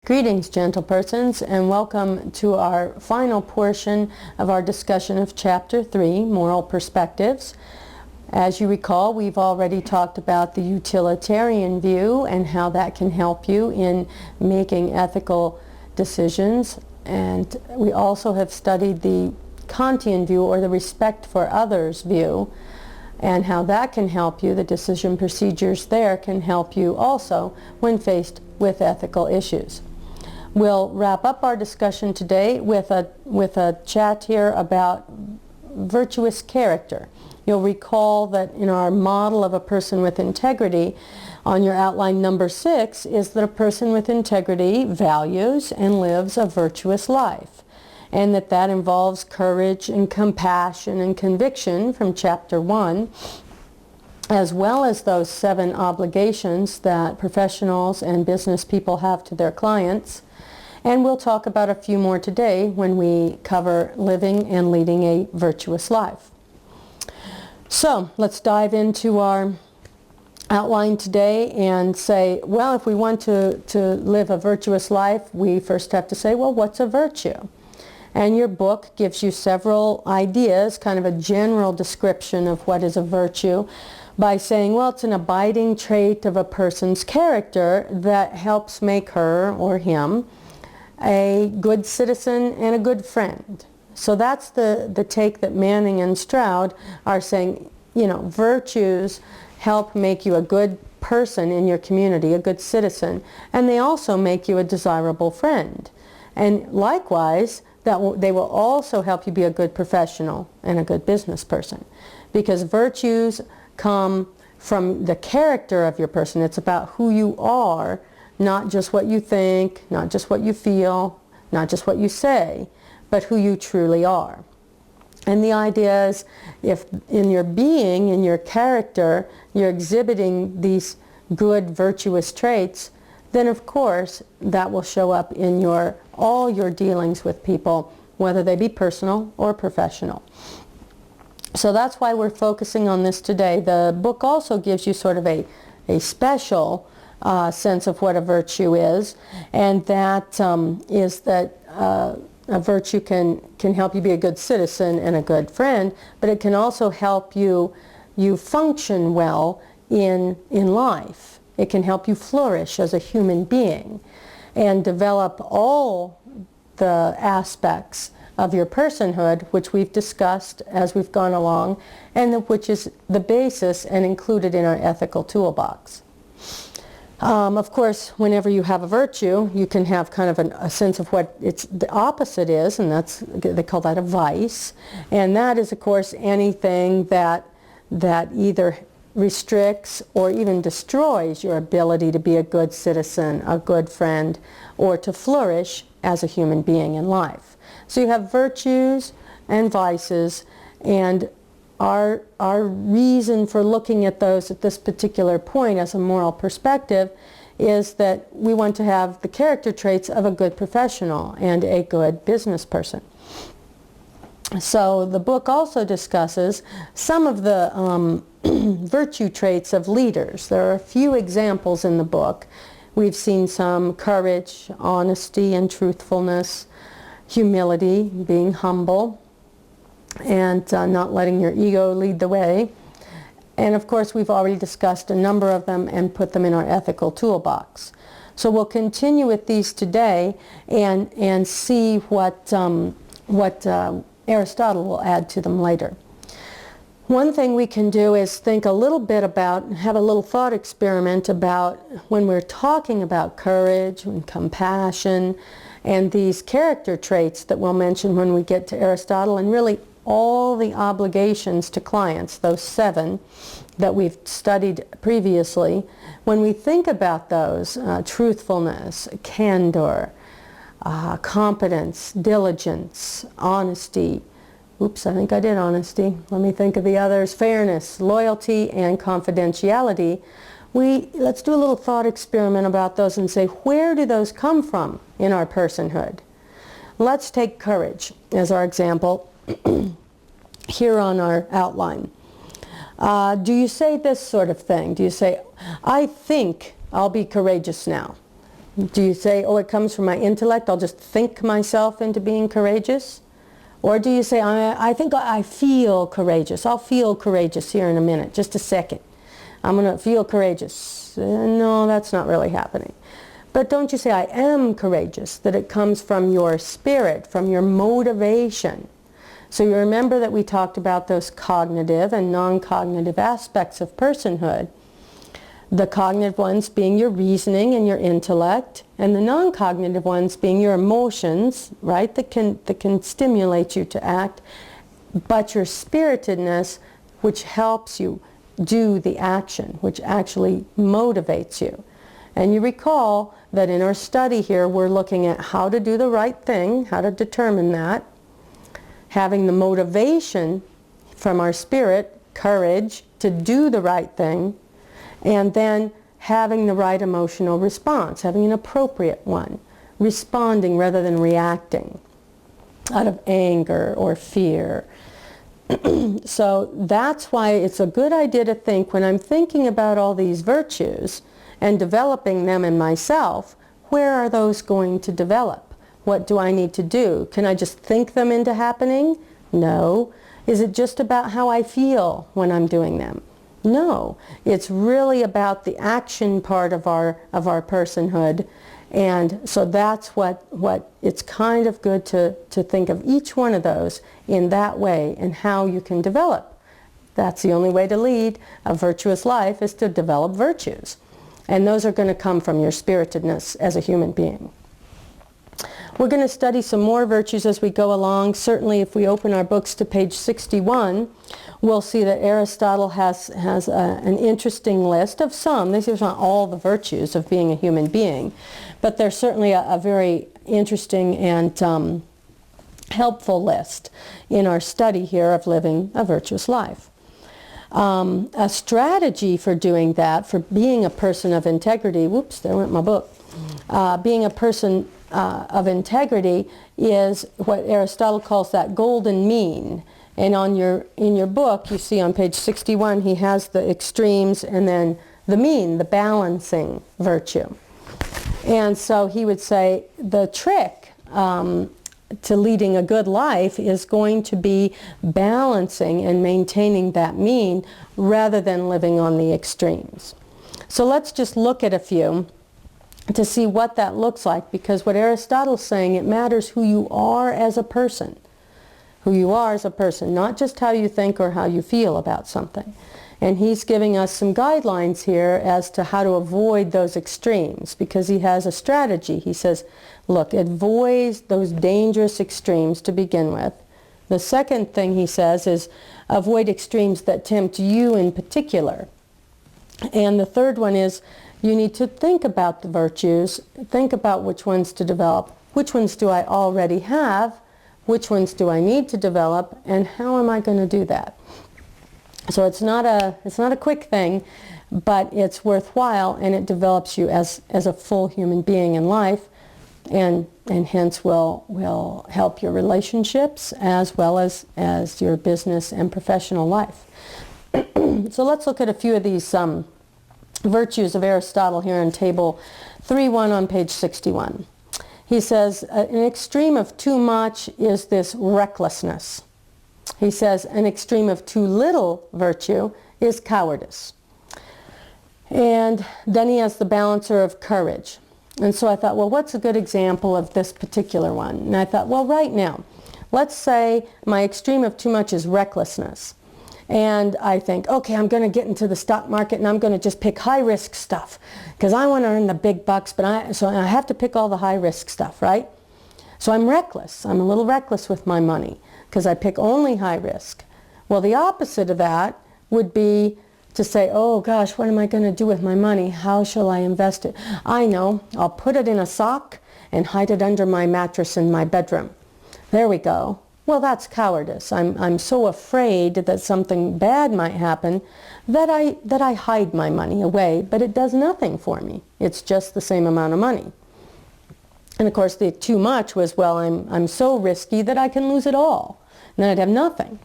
Greetings, gentle persons, and welcome to our final portion of our discussion of Chapter 3, Moral Perspectives. As you recall, we've already talked about the utilitarian view and how that can help you in making ethical decisions. And we also have studied the Kantian view, or the respect for others view, and how that can help you. The decision procedures there can help you also when faced with ethical issues. We'll wrap up our discussion today with a chat here about virtuous character. You'll recall that in our model of a person with integrity, on your outline number 6, is that a person with integrity values and lives a virtuous life, and that involves courage and compassion and conviction from Chapter 1, as well as those 7 obligations that professionals and business people have to their clients. And we'll talk about a few more today when we cover living and leading a virtuous life. So let's dive into our outline today and say, well, if we want to live a virtuous life, we first have to say, well, what's a virtue? And your book gives you several ideas, kind of a general description of what is a virtue, by saying, well, it's an abiding trait of a person's character that helps make her or him a good citizen and a good friend. So that's the take that Manning and Stroud are saying, virtues help make you a good person in your community, a good citizen, and they also make you a desirable friend. And likewise, they will also help you be a good professional and a good business person, because virtues come from the character of your person. It's about who you are, not just what you think, not just what you feel, not just what you say, but who you truly are. And the idea is, if in your being, in your character, you're exhibiting these good virtuous traits, then of course that will show up in all your dealings with people, whether they be personal or professional. So that's why we're focusing on this today. The book also gives you sort of a special sense of what a virtue is, and that is that a virtue can help you be a good citizen and a good friend, but it can also help you function well in life. It can help you flourish as a human being and develop all the aspects of your personhood, which we've discussed as we've gone along, and which is the basis and included in our ethical toolbox. Of course, whenever you have a virtue, you can have kind of a sense of what the opposite is, and they call that a vice. And that is, of course, anything that either restricts or even destroys your ability to be a good citizen, a good friend, or to flourish as a human being in life. So you have virtues and vices, and our reason for looking at those at this particular point as a moral perspective is that we want to have the character traits of a good professional and a good business person. So the book also discusses some of the virtue traits of leaders. There are a few examples in the book. We've seen some courage, honesty and truthfulness, humility, being humble, and not letting your ego lead the way. And of course, we've already discussed a number of them and put them in our ethical toolbox. So we'll continue with these today and see what Aristotle will add to them later. One thing we can do is think a little bit about, have a little thought experiment about when we're talking about courage and compassion and these character traits that we'll mention when we get to Aristotle, and really all the obligations to clients, those 7 that we've studied previously. When we think about those, truthfulness, candor, competence, diligence, honesty, oops, I think I did honesty. Let me think of the others. Fairness, loyalty, and confidentiality. Let's do a little thought experiment about those and say, where do those come from in our personhood? Let's take courage as our example here on our outline. Do you say this sort of thing? Do you say, I think I'll be courageous now? Do you say, oh, it comes from my intellect, I'll just think myself into being courageous? Or do you say, I think I feel courageous. I'll feel courageous here in a minute, just a second. I'm going to feel courageous. No, that's not really happening. But don't you say, I am courageous, that it comes from your spirit, from your motivation. So you remember that we talked about those cognitive and non-cognitive aspects of personhood. The cognitive ones being your reasoning and your intellect, and the non-cognitive ones being your emotions, right, that can stimulate you to act, but your spiritedness, which helps you do the action, which actually motivates you. And you recall that in our study here, we're looking at how to do the right thing, how to determine that, having the motivation from our spirit, courage, to do the right thing, and then having the right emotional response, having an appropriate one, responding rather than reacting out of anger or fear. So that's why it's a good idea to think, when I'm thinking about all these virtues and developing them in myself, where are those going to develop? What do I need to do? Can I just think them into happening? No. Is it just about how I feel when I'm doing them? No, it's really about the action part of our personhood, and so that's what it's kind of good to think of each one of those in that way and how you can develop. That's the only way to lead a virtuous life, is to develop virtues, and those are going to come from your spiritedness as a human being. We're going to study some more virtues as we go along. Certainly if we open our books to page 61, we'll see that Aristotle has an interesting list of some. This is not all the virtues of being a human being, but there's certainly a very interesting and helpful list in our study here of living a virtuous life. A strategy for doing that, for being a person of integrity, whoops, there went my book, being a person of integrity is what Aristotle calls that golden mean. And in your book, you see on page 61, he has the extremes and then the mean, the balancing virtue. And so he would say the trick to leading a good life is going to be balancing and maintaining that mean rather than living on the extremes. So let's just look at a few to see what that looks like, because what Aristotle's saying, it matters who you are as a person. Who you are as a person, not just how you think or how you feel about something. And he's giving us some guidelines here as to how to avoid those extremes, because he has a strategy. He says, look, avoid those dangerous extremes to begin with. The second thing he says is avoid extremes that tempt you in particular. And the third one is you need to think about the virtues, think about which ones to develop, which ones do I already have, which ones do I need to develop, and how am I going to do that? So it's not a quick thing, but it's worthwhile, and it develops you as a full human being in life, and hence will help your relationships as well as your business and professional life. So let's look at a few of these virtues of Aristotle here in table 3.1 on page 61. He says, an extreme of too much is this recklessness. He says, an extreme of too little virtue is cowardice. And then he has the balancer of courage. And so I thought, well, what's a good example of this particular one? And I thought, well, right now, let's say my extreme of too much is recklessness. And I think, okay, I'm going to get into the stock market and I'm going to just pick high-risk stuff because I want to earn the big bucks, so I have to pick all the high-risk stuff, right? So I'm reckless. I'm a little reckless with my money because I pick only high risk. Well, the opposite of that would be to say, oh gosh, what am I going to do with my money? How shall I invest it? I know, I'll put it in a sock and hide it under my mattress in my bedroom. There we go. Well, that's cowardice. I'm so afraid that something bad might happen that I hide my money away, but it does nothing for me. It's just the same amount of money. And of course, the too much was, well, I'm so risky that I can lose it all, and then I'd have nothing.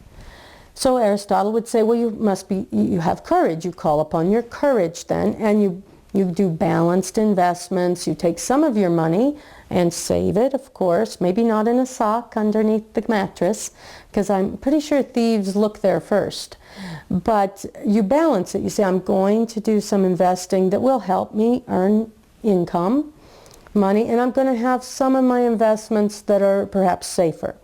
So Aristotle would say, well, you have courage. You call upon your courage then, and You do balanced investments. You take some of your money and save it, of course, maybe not in a sock underneath the mattress, because I'm pretty sure thieves look there first. But you balance it. You say, I'm going to do some investing that will help me earn income, money, and I'm going to have some of my investments that are perhaps safer.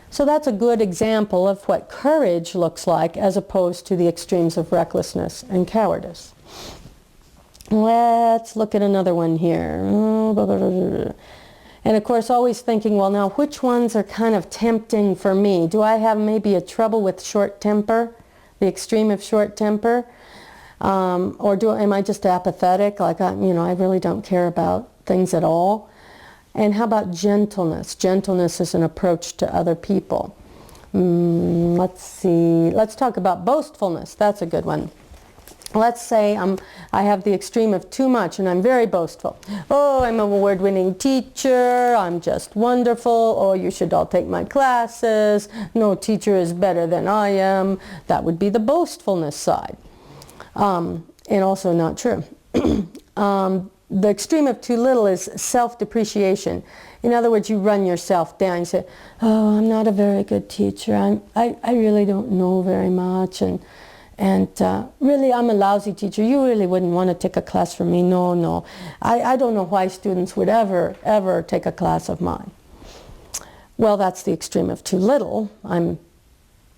So that's a good example of what courage looks like as opposed to the extremes of recklessness and cowardice. Let's look at another one here. And of course, always thinking, well, now which ones are kind of tempting for me? Do I have maybe a trouble with short temper, the extreme of short temper? Or am I just apathetic, like I really don't care about things at all? And how about gentleness? Gentleness is an approach to other people. Let's see. Let's talk about boastfulness. That's a good one. Let's say I have the extreme of too much and I'm very boastful. Oh, I'm an award-winning teacher. I'm just wonderful. Oh, you should all take my classes. No teacher is better than I am. That would be the boastfulness side. And also not true. The extreme of too little is self-depreciation. In other words, you run yourself down. You say, oh, I'm not a very good teacher. I really don't know very much. And really, I'm a lousy teacher. You really wouldn't want to take a class from me. No. I don't know why students would ever take a class of mine. Well, that's the extreme of too little.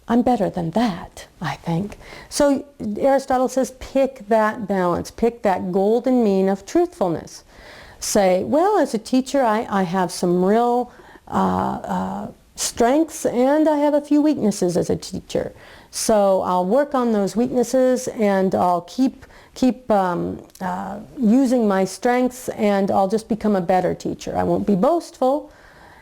I'm better than that, I think. So Aristotle says, pick that balance. Pick that golden mean of truthfulness. Say, well, as a teacher, I have some real strengths and I have a few weaknesses as a teacher. So I'll work on those weaknesses and I'll keep using my strengths and I'll just become a better teacher. I won't be boastful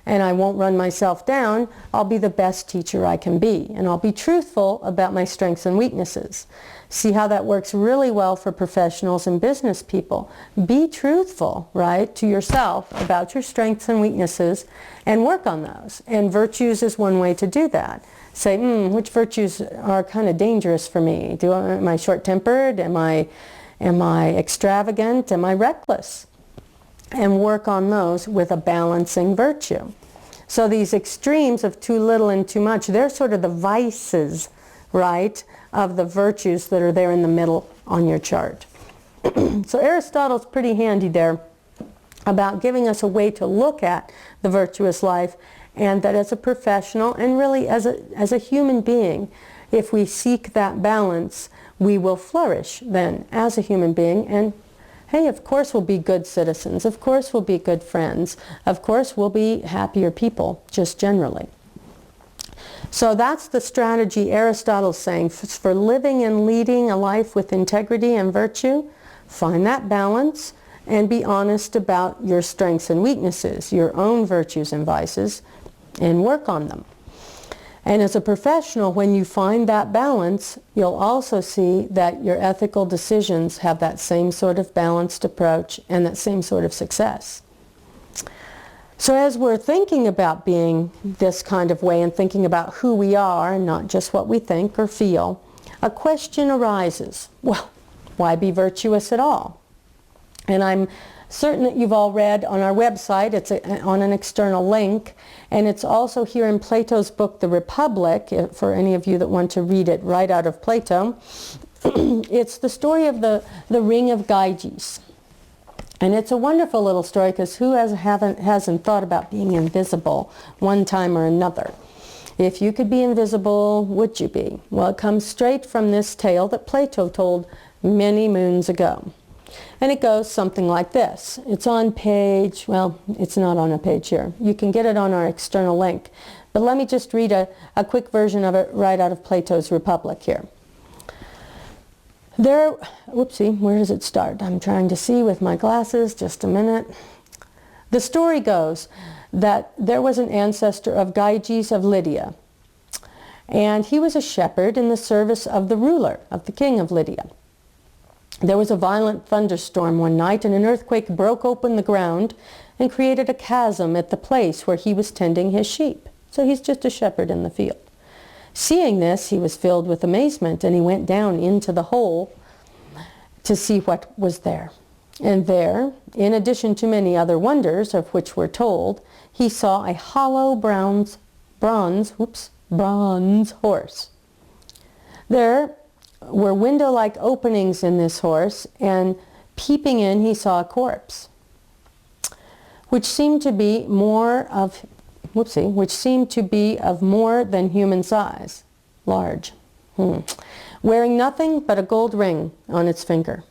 and I won't run myself down. I'll be the best teacher I can be, and I'll be truthful about my strengths and weaknesses. See how that works really well for professionals and business people. Be truthful, right, to yourself about your strengths and weaknesses and work on those. And virtues is one way to do that. Say, which virtues are kind of dangerous for me? Am I short-tempered? Am I extravagant? Am I reckless? And work on those with a balancing virtue. So these extremes of too little and too much, they're sort of the vices, right, of the virtues that are there in the middle on your chart. So Aristotle's pretty handy there about giving us a way to look at the virtuous life, and that as a professional and really as a human being, if we seek that balance, we will flourish then as a human being. And hey, of course we'll be good citizens. Of course we'll be good friends. Of course we'll be happier people, just generally. So that's the strategy Aristotle's saying for living and leading a life with integrity and virtue. Find that balance and be honest about your strengths and weaknesses, your own virtues and vices, and work on them. And as a professional, when you find that balance, you'll also see that your ethical decisions have that same sort of balanced approach and that same sort of success. So as we're thinking about being this kind of way and thinking about who we are and not just what we think or feel, a question arises. Well, why be virtuous at all? And I'm certain that you've all read on our website, it's on an external link, and it's also here in Plato's book, The Republic, for any of you that want to read it right out of Plato. It's the story of the Ring of Gyges. And it's a wonderful little story because who hasn't thought about being invisible one time or another? If you could be invisible, would you be? Well, it comes straight from this tale that Plato told many moons ago. And it goes something like this. It's on page, well, it's not on a page here. You can get it on our external link. But let me just read a quick version of it right out of Plato's Republic here. Whoopsie, where does it start? I'm trying to see with my glasses, just a minute. The story goes that there was an ancestor of Gyges of Lydia. And he was a shepherd in the service of the ruler, of the king of Lydia. There was a violent thunderstorm one night, and an earthquake broke open the ground and created a chasm at the place where he was tending his sheep. So he's just a shepherd in the field. Seeing this, he was filled with amazement, and he went down into the hole to see what was there. And there, in addition to many other wonders of which we're told, he saw a hollow bronze horse. There were window-like openings in this horse, and peeping in he saw a corpse, which seemed to be of more than human size, large, wearing nothing but a gold ring on its finger.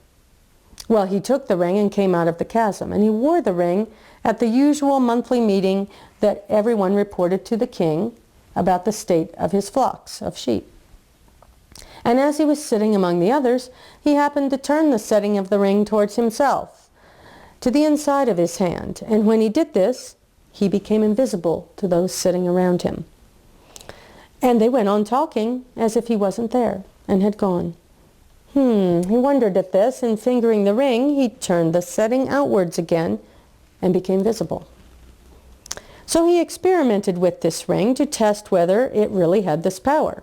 Well, he took the ring and came out of the chasm, and he wore the ring at the usual monthly meeting that everyone reported to the king about the state of his flocks of sheep. And as he was sitting among the others, he happened to turn the setting of the ring towards himself, to the inside of his hand, and when he did this, he became invisible to those sitting around him. And they went on talking as if he wasn't there and had gone. He wondered at this, and fingering the ring, he turned the setting outwards again and became visible. So he experimented with this ring to test whether it really had this power.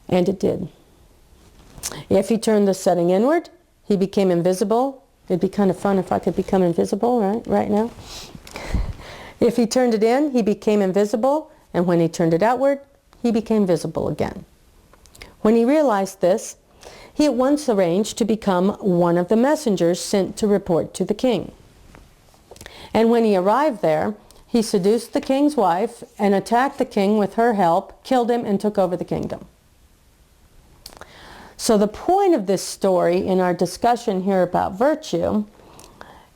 And it did. If he turned the setting inward, he became invisible. It'd be kind of fun if I could become invisible right now. If he turned it in, he became invisible, and when he turned it outward, he became visible again. When he realized this, he at once arranged to become one of the messengers sent to report to the king. And when he arrived there, he seduced the king's wife and attacked the king with her help, killed him, and took over the kingdom. So the point of this story in our discussion here about virtue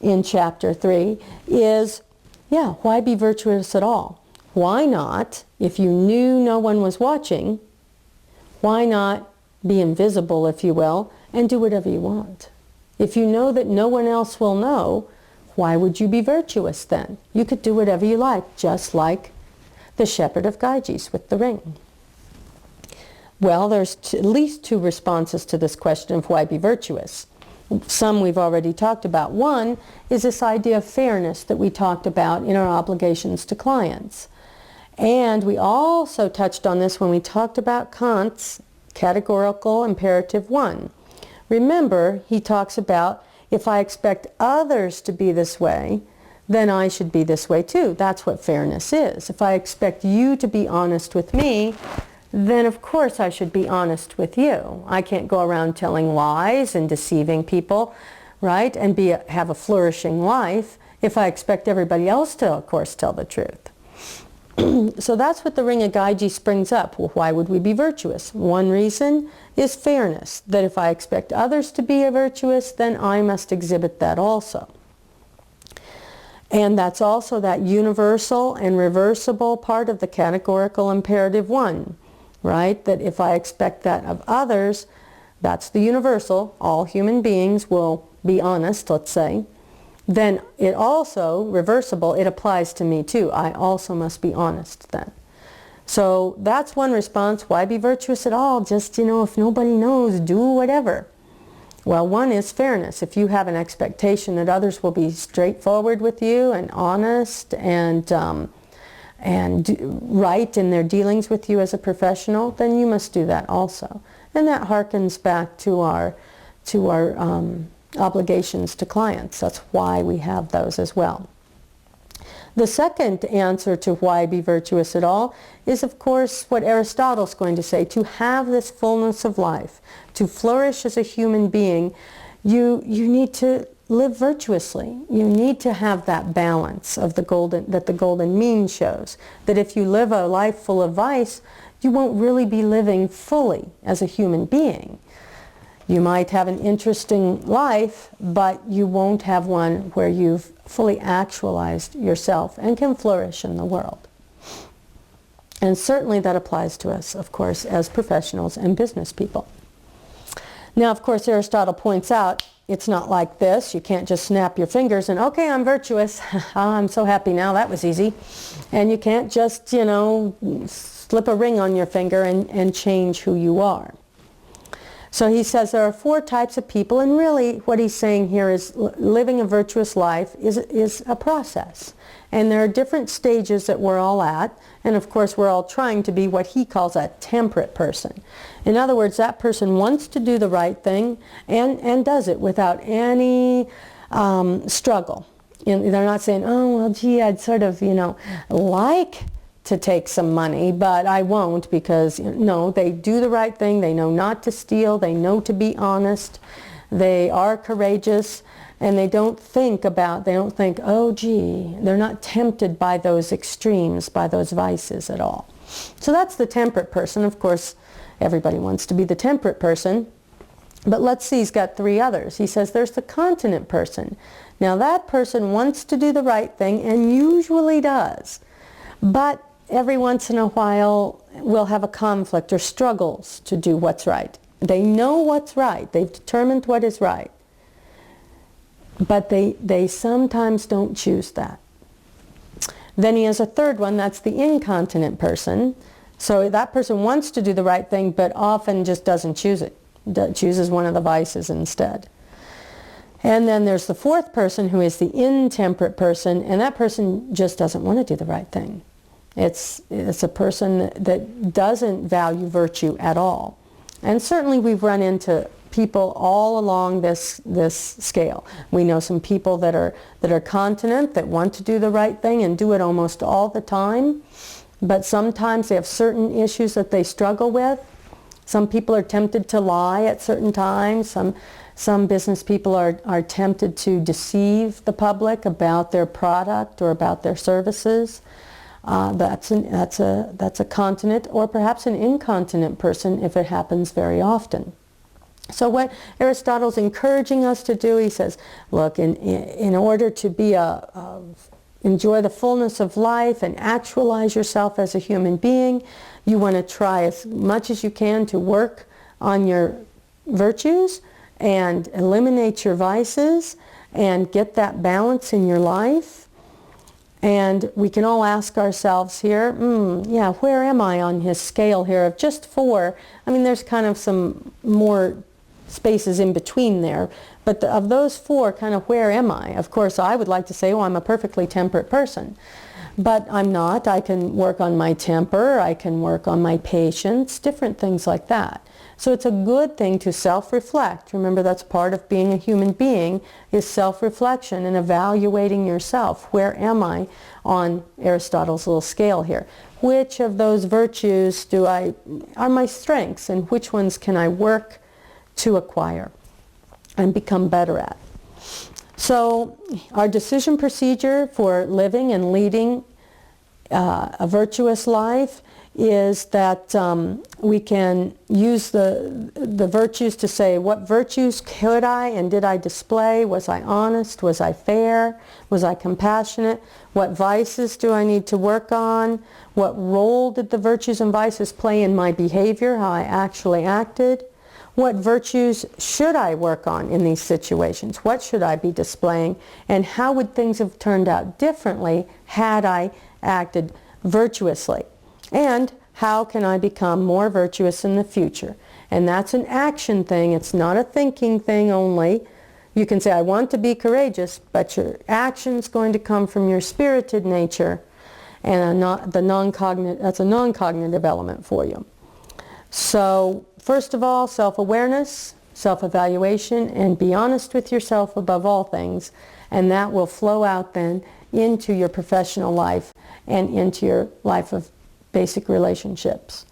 in chapter 3 is, why be virtuous at all? Why not, if you knew no one was watching, why not be invisible, if you will, and do whatever you want? If you know that no one else will know, why would you be virtuous then? You could do whatever you like, just like the shepherd of Gyges with the ring. Well, there's at least two responses to this question of why be virtuous. Some we've already talked about. One is this idea of fairness that we talked about in our obligations to clients. And we also touched on this when we talked about Kant's categorical imperative 1. Remember, he talks about, if I expect others to be this way, then I should be this way too. That's what fairness is. If I expect you to be honest with me, then of course I should be honest with you. I can't go around telling lies and deceiving people, right? And have a flourishing life if I expect everybody else to, of course, tell the truth. So that's what the Ring of Gyges brings up. Well, why would we be virtuous? One reason is fairness, that if I expect others to be virtuous, then I must exhibit that also. And that's also that universal and reversible part of the categorical imperative 1, right? That if I expect that of others, that's the universal, all human beings will be honest, let's say, then it also, reversible, it applies to me too. I also must be honest then. So that's one response. Why be virtuous at all? Just, if nobody knows, do whatever. Well, one is fairness. If you have an expectation that others will be straightforward with you and honest and right in their dealings with you as a professional, then you must do that also. And that harkens back to our obligations to clients. That's why we have those as well. The second answer to why be virtuous at all is, of course, what Aristotle's going to say. To have this fullness of life, to flourish as a human being, you need to live virtuously. You need to have that balance of the golden mean shows. That if you live a life full of vice, you won't really be living fully as a human being. You might have an interesting life, but you won't have one where you've fully actualized yourself and can flourish in the world. And certainly that applies to us, of course, as professionals and business people. Now, of course, Aristotle points out it's not like this. You can't just snap your fingers and, okay, I'm virtuous. I'm so happy now. That was easy. And you can't just, slip a ring on your finger and change who you are. So he says there are 4 types of people, and really what he's saying here is living a virtuous life is a process. And there are different stages that we're all at, and of course we're all trying to be what he calls a temperate person. In other words, that person wants to do the right thing and does it without any struggle. And they're not saying, oh, well, gee, I'd sort of, like to take some money, but I won't, because, no, they do the right thing. They know not to steal. They know to be honest. They are courageous, and they don't think, oh, gee, they're not tempted by those extremes, by those vices at all. So that's the temperate person. Of course, everybody wants to be the temperate person. But let's see, he's got 3 others. He says there's the continent person. Now that person wants to do the right thing and usually does, but every once in a while will have a conflict or struggles to do what's right. They know what's right. They've determined what is right. But they sometimes don't choose that. Then he has a 3rd one, that's the incontinent person. So that person wants to do the right thing, but often just doesn't choose it. Chooses one of the vices instead. And then there's the 4th person, who is the intemperate person, and that person just doesn't want to do the right thing. It's a person that doesn't value virtue at all. And certainly we've run into people all along this scale. We know some people that are continent, that want to do the right thing and do it almost all the time, but sometimes they have certain issues that they struggle with. Some people are tempted to lie at certain times. Some business people are tempted to deceive the public about their product or about their services. That's a continent, or perhaps an incontinent person if it happens very often. So what Aristotle's encouraging us to do, he says, look, in order to enjoy the fullness of life and actualize yourself as a human being, you want to try as much as you can to work on your virtues and eliminate your vices and get that balance in your life. And we can all ask ourselves here, where am I on his scale here of just 4? I mean, there's kind of some more spaces in between there, but of those 4, kind of where am I? Of course, I would like to say, I'm a perfectly temperate person. But I'm not. I can work on my temper, I can work on my patience, different things like that. So it's a good thing to self-reflect. Remember, that's part of being a human being, is self-reflection and evaluating yourself. Where am I on Aristotle's little scale here? Which of those virtues are my strengths, and which ones can I work to acquire and become better at? So our decision procedure for living and leading a virtuous life is that we can use the virtues to say, what virtues could I and did I display? Was I honest? Was I fair? Was I compassionate? What vices do I need to work on? What role did the virtues and vices play in my behavior, how I actually acted? What virtues should I work on in these situations? What should I be displaying? And how would things have turned out differently had I acted virtuously? And how can I become more virtuous in the future? And that's an action thing. It's not a thinking thing only. You can say, I want to be courageous, but your action's going to come from your spirited nature, and that's a non-cognitive element for you. So first of all, self-awareness, self-evaluation, and be honest with yourself above all things, and that will flow out then into your professional life and into your life of basic relationships.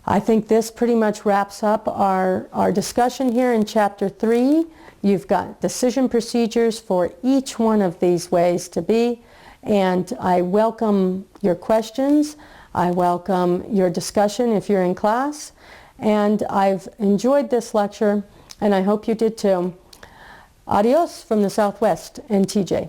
I think this pretty much wraps up our discussion here in Chapter 3. You've got decision procedures for each one of these ways to be, and I welcome your questions. I welcome your discussion if you're in class, and I've enjoyed this lecture, and I hope you did too. Adios from the Southwest and TJ.